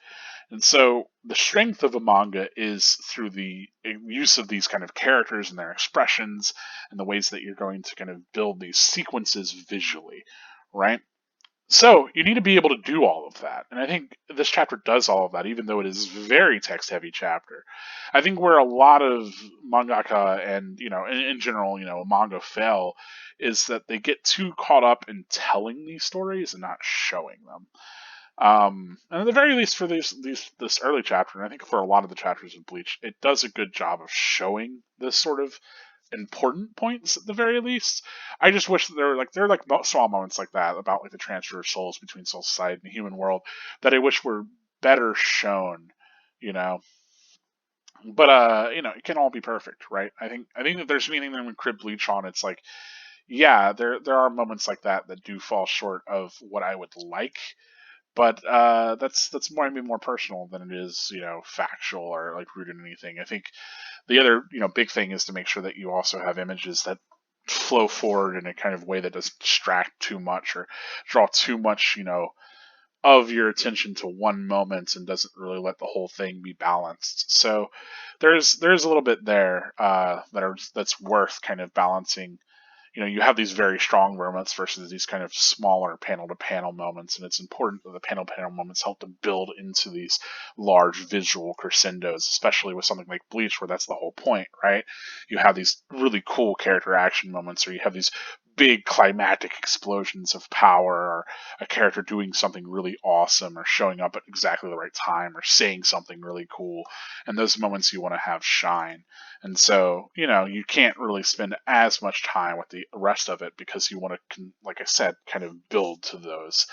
And so the strength of a manga is through the use of these kind of characters and their expressions and the ways that you're going to kind of build these sequences visually, right? So you need to be able to do all of that, and I think this chapter does all of that, even though it is a very text-heavy chapter. I think where a lot of mangaka and in general, a manga fail is that they get too caught up in telling these stories and not showing them. And at the very least, for this early chapter, and I think for a lot of the chapters of Bleach, it does a good job of showing this sort of important points at the very least. I just wish that there are small moments like that about like the transfer of souls between Soul Society and the human world that I wish were better shown, you know. But it can all be perfect, right? I think that there's anything that we crib Bleach on, it's like, yeah, there are moments like that that do fall short of what I would like, but that's more maybe more personal than it is factual or like rooted in anything. I think the other big thing is to make sure that you also have images that flow forward in a kind of way that doesn't distract too much or draw too much of your attention to one moment and doesn't really let the whole thing be balanced. So there's a little bit there that's worth kind of balancing. You have these very strong moments versus these kind of smaller panel to panel moments, and it's important that the panel to panel moments help to build into these large visual crescendos, especially with something like Bleach, where that's the whole point, right? You have these really cool character action moments, or you have these big climactic explosions of power, or a character doing something really awesome, or showing up at exactly the right time, or saying something really cool, and those moments you want to have shine. And so, you can't really spend as much time with the rest of it because you want to, like I said, kind of build to those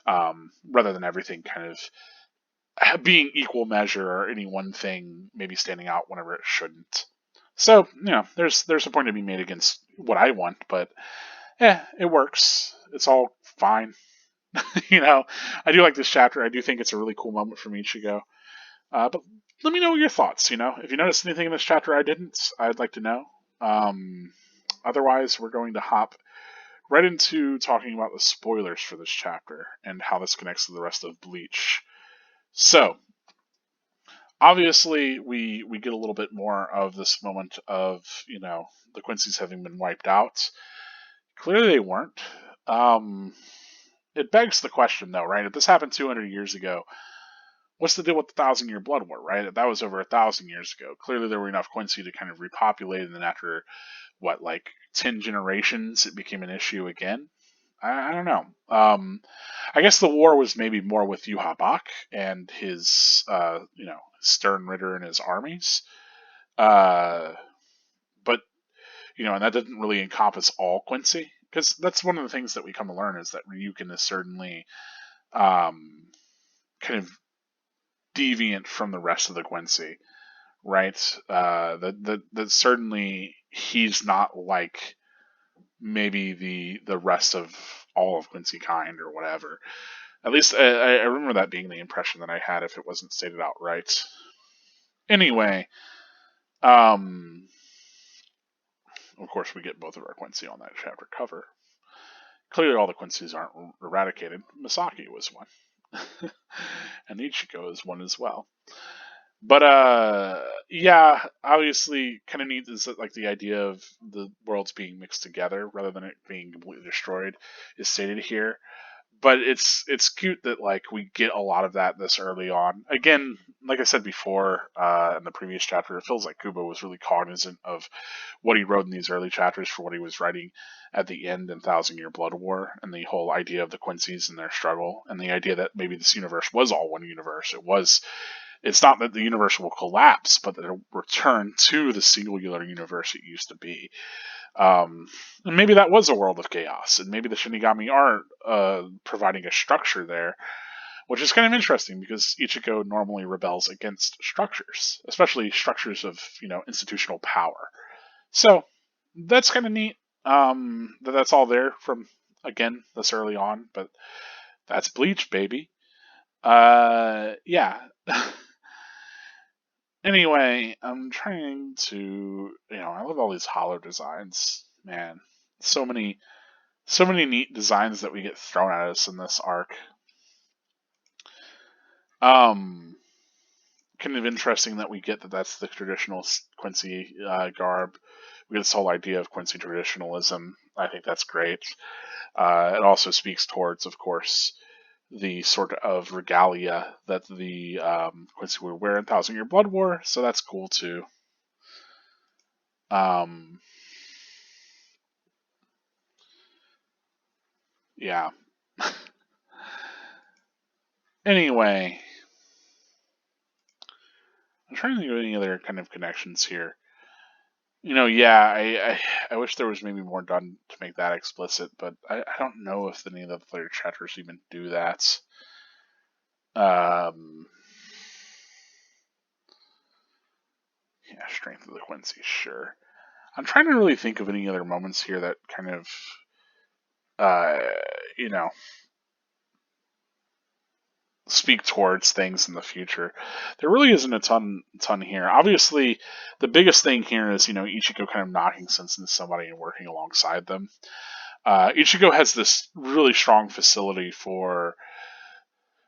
rather than everything kind of being equal measure or any one thing maybe standing out whenever it shouldn't. So, there's a point to be made against what I want, but it works. It's all fine. I do like this chapter. I do think it's a really cool moment for Michigo. But let me know your thoughts. If you noticed anything in this chapter I didn't, I'd like to know. Otherwise, we're going to hop right into talking about the spoilers for this chapter and how this connects to the rest of Bleach. So, obviously, we get a little bit more of this moment of the Quincy's having been wiped out. Clearly, they weren't. It begs the question, though, right? If this happened 200 years ago, what's the deal with the 1,000-Year Blood War, right? That was over 1,000 years ago. Clearly, there were enough Quincy to kind of repopulate, and then after, 10 generations, it became an issue again? I don't know. I guess the war was maybe more with Yuha and his, Stern Ritter and his armies. But, and that didn't really encompass all Quincy. Because that's one of the things that we come to learn is that Ryukin is certainly kind of deviant from the rest of the Quincy, right? That certainly he's not like maybe the rest of all of Quincy kind or whatever. At least I remember that being the impression that I had if it wasn't stated outright. Anyway, of course we get both of our Quincy on that chapter cover. Clearly all the Quincy's aren't eradicated. Misaki was one. And Ichigo is one as well. But yeah, obviously kind of neat is that like the idea of the worlds being mixed together rather than it being completely destroyed is stated here. But it's cute that like we get a lot of that this early on. Again, like I said before in the previous chapter, it feels like Kubo was really cognizant of what he wrote in these early chapters for what he was writing at the end in Thousand Year Blood War, and the whole idea of the Quincy's and their struggle, and the idea that maybe this universe was all one universe. It's not that the universe will collapse, but that it'll return to the singular universe it used to be. And maybe that was a world of chaos, and maybe the Shinigami are providing a structure there, which is kind of interesting because Ichigo normally rebels against structures, especially structures of institutional power. So that's kind of neat. That's all there from again this early on, but that's Bleach, baby. Yeah. Anyway, I'm trying to, I love all these hollow designs, man. So many neat designs that we get thrown at us in this arc. Kind of interesting that we get that's the traditional Quincy garb. We get this whole idea of Quincy traditionalism. I think that's great. It also speaks towards, of course, the sort of regalia that the Quincy would wear in Thousand Year Blood War, so that's cool too. Yeah. Anyway, I'm trying to think of any other kind of connections here. Yeah, I wish there was maybe more done to make that explicit, but I don't know if any of the other chapters even do that. Yeah, strength of the Quincy, sure. I'm trying to really think of any other moments here that kind of, you know, speak towards things in the future. There really isn't a ton here. Obviously, the biggest thing here is Ichigo kind of knocking sense into somebody and working alongside them. Ichigo has this really strong facility for,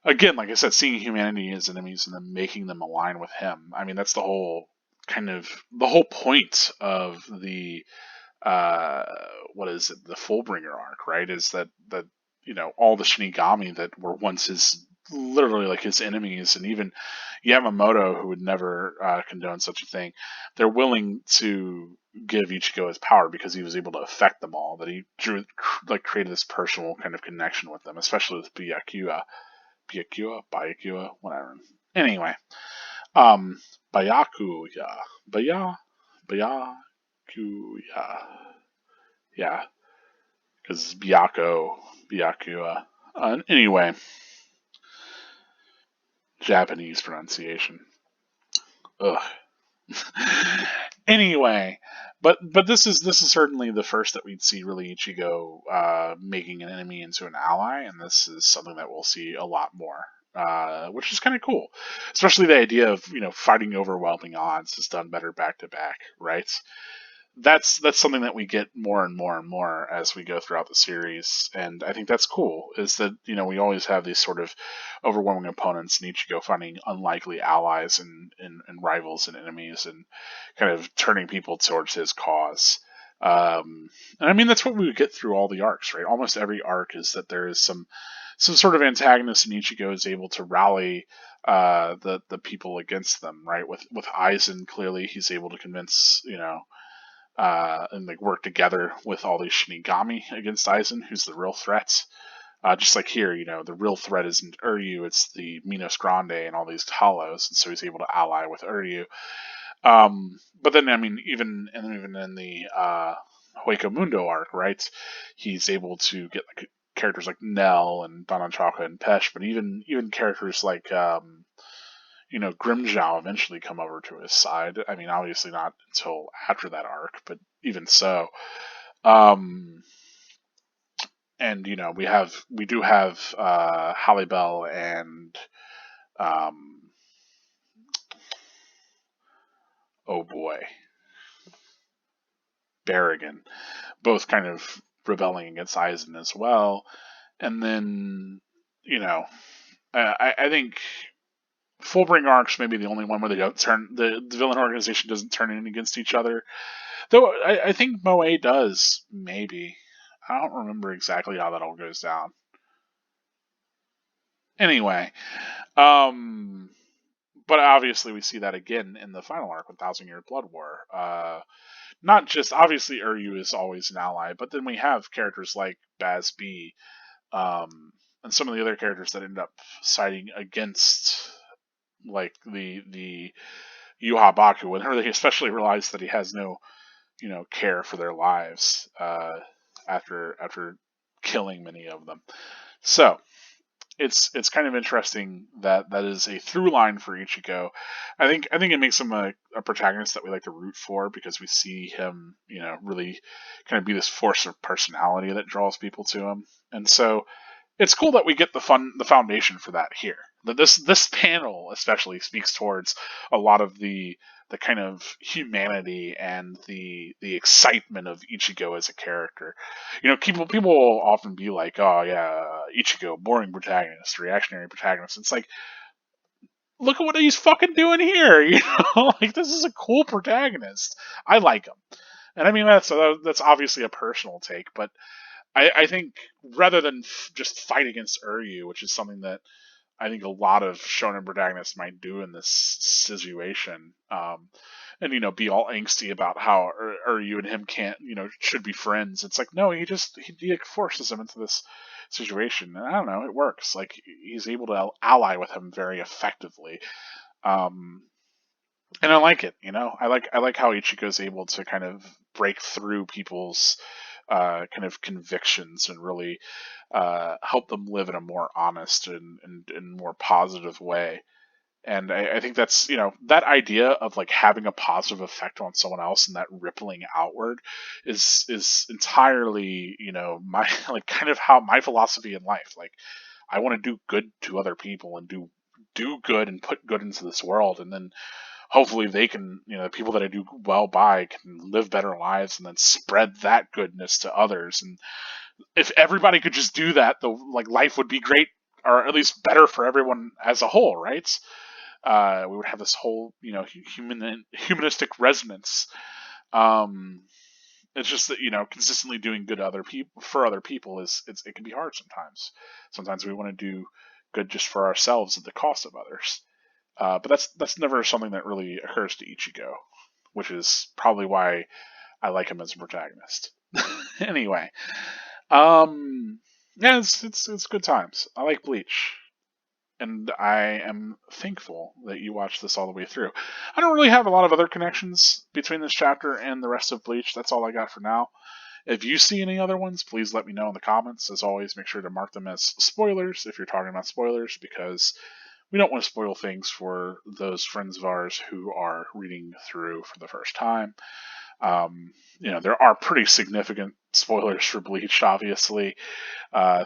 again, like I said, seeing humanity as enemies and then making them align with him. I mean, that's the whole point of the what is it, the Fullbringer arc, right? Is that all the Shinigami that were once his, literally like his enemies, and even Yamamoto, who would never condone such a thing, they're willing to give Ichigo his power because he was able to affect them all. That he created this personal kind of connection with them, especially with Byakuya, whatever. Anyway, Byakuya, Byakuya, yeah, because Byakuya. Anyway, Japanese pronunciation. Ugh. Anyway, but this is certainly the first that we'd see really Ichigo making an enemy into an ally, and this is something that we'll see a lot more, which is kind of cool. Especially the idea of fighting overwhelming odds is done better back to back, right? That's something that we get more and more and more as we go throughout the series, and I think that's cool. Is that we always have these sort of overwhelming opponents, and Ichigo finding unlikely allies and rivals and enemies, and kind of turning people towards his cause. And I mean that's what we would get through all the arcs, right? Almost every arc is that there is some sort of antagonist, and Ichigo is able to rally the people against them, right? With Aizen, clearly he's able to convince and like work together with all these Shinigami against Aizen, who's the real threat. Just like here, the real threat isn't Uryu, it's the Minos Grande and all these Talos, and so he's able to ally with Uryu. But then, I mean, even in the Hueco Mundo arc, right, he's able to get like characters like Nell and Donachaka and Pesh, but even characters like Grimjow eventually come over to his side. I mean, obviously not until after that arc, but even so. and we do have Halle Bell and um, oh boy, Berrigan, both kind of rebelling against Eisen as well. And then, I think Fullbring Arcs may be the only one where they don't turn the villain organization doesn't turn in against each other. Though I think Moe does, maybe. I don't remember exactly how that all goes down. Anyway, um, but obviously we see that again in the final arc with Thousand Year Blood War. Not just obviously Uryu is always an ally, but then we have characters like Baz B, and some of the other characters that end up siding against like the Yuha Baku, and he especially realized that he has no care for their lives after killing many of them. So it's kind of interesting that that is a through line for Ichigo. I think it makes him a protagonist that we like to root for because we see him really kind of be this force of personality that draws people to him, and so it's cool that we get the foundation for that here. That this panel especially speaks towards a lot of the kind of humanity and the excitement of Ichigo as a character. People will often be like, "Oh yeah, Ichigo, boring protagonist, reactionary protagonist." It's like, look at what he's fucking doing here. Like this is a cool protagonist. I like him, and I mean that's obviously a personal take, but I think rather than just fight against Uryu, which is something that I think a lot of shonen protagonists might do in this situation, and be all angsty about how Uryu and him can't, should be friends. It's like no, he forces him into this situation, and I don't know, it works. Like he's able to ally with him very effectively. Um, and I like it. I like how Ichigo's able to kind of break through people's kind of convictions and really help them live in a more honest and more positive way. And I think that's that idea of like having a positive effect on someone else and that rippling outward is entirely my like kind of how my philosophy in life. Like I want to do good to other people and do good and put good into this world, and then hopefully they can, the people that I do well by can live better lives and then spread that goodness to others. And if everybody could just do that, the like life would be great, or at least better for everyone as a whole, right? We would have this whole, humanistic resonance. Um, it's just that consistently doing good to other people for other people it can be hard sometimes. Sometimes we want to do good just for ourselves at the cost of others. But that's never something that really occurs to Ichigo, which is probably why I like him as a protagonist. Anyway, yeah, it's good times. I like Bleach, and I am thankful that you watched this all the way through. I don't really have a lot of other connections between this chapter and the rest of Bleach. That's all I got for now. If you see any other ones, please let me know in the comments. As always, make sure to mark them as spoilers if you're talking about spoilers, because we don't want to spoil things for those friends of ours who are reading through for the first time. There are pretty significant spoilers for Bleach, obviously,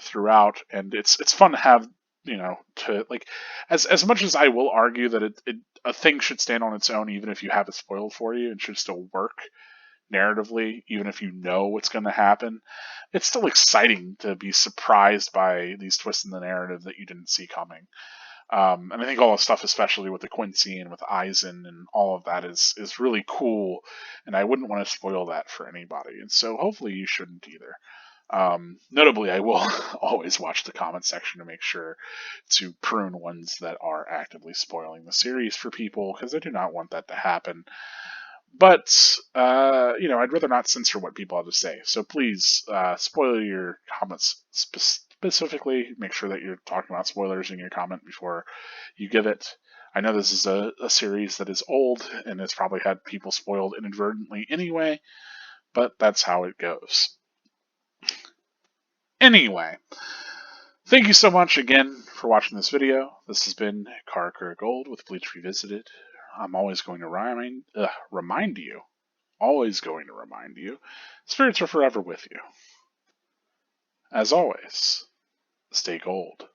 throughout, and it's fun to have, to like, as much as I will argue that a thing should stand on its own, even if you have it spoiled for you, and should still work narratively, even if you know what's going to happen. It's still exciting to be surprised by these twists in the narrative that you didn't see coming. And I think all the stuff, especially with the Quincy and with Eisen and all of that, is really cool. And I wouldn't want to spoil that for anybody. And so hopefully you shouldn't either. Notably, I will always watch the comment section to make sure to prune ones that are actively spoiling the series for people, because I do not want that to happen. But, I'd rather not censor what people have to say. So please, spoil your comments specifically. Make sure that you're talking about spoilers in your comment before you give it. I know this is a series that is old and has probably had people spoiled inadvertently anyway, but that's how it goes. Anyway, thank you so much again for watching this video. This has been Karakura Gold with Bleach Revisited. I'm always going to remind you, always going to remind you, spirits are forever with you. As always, stay gold.